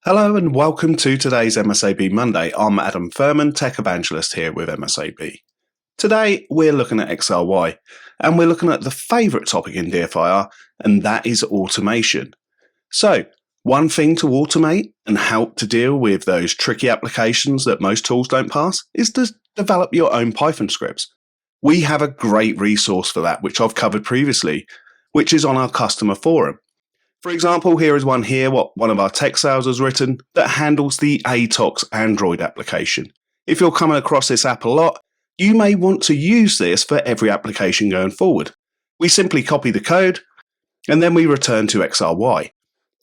Hello and welcome to today's MSAB Monday. I'm Adam Furman, Tech Evangelist here with MSAB. Today we're looking at XRY and we're looking at the favourite topic in DFIR, and that is automation. So, one thing to automate and help to deal with those tricky applications that most tools don't pass is to develop your own Python scripts. We have a great resource for that, which I've covered previously, which is on our customer forum. For example, here is one here, what one of our tech sales has written, that handles the ATOX Android application. If you're coming across this app a lot, you may want to use this for every application going forward. We simply copy the code, and then we return to XRY.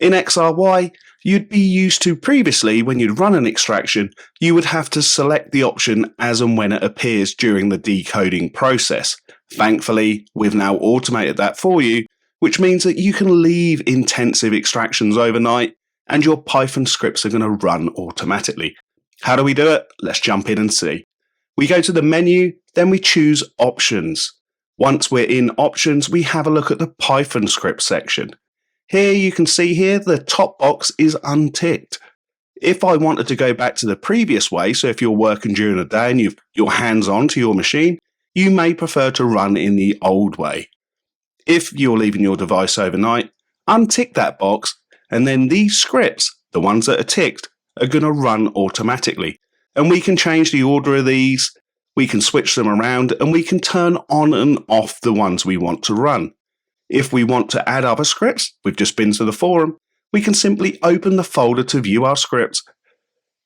In XRY, you'd be used to previously, when you'd run an extraction, you would have to select the option as and when it appears during the decoding process. Thankfully, we've now automated that for you, which means that you can leave intensive extractions overnight and your Python scripts are going to run automatically. How do we do it? Let's jump in and see. We go to the menu, then we choose Options. Once we're in Options, we have a look at the Python script section. Here you can see here the top box is unticked. If I wanted to go back to the previous way, so if you're working during the day and you're hands-on to your machine, you may prefer to run in the old way. If you're leaving your device overnight, untick that box, and then these scripts, the ones that are ticked, are going to run automatically. And we can change the order of these, we can switch them around, and we can turn on and off the ones we want to run. If we want to add other scripts, we've just been to the forum, we can simply open the folder to view our scripts,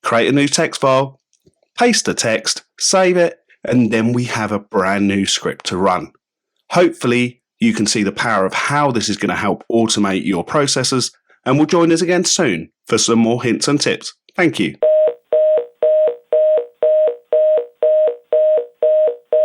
create a new text file, paste the text, save it, and then we have a brand new script to run. Hopefully, you can see the power of how this is going to help automate your processes, and we'll join us again soon for some more hints and tips. Thank you.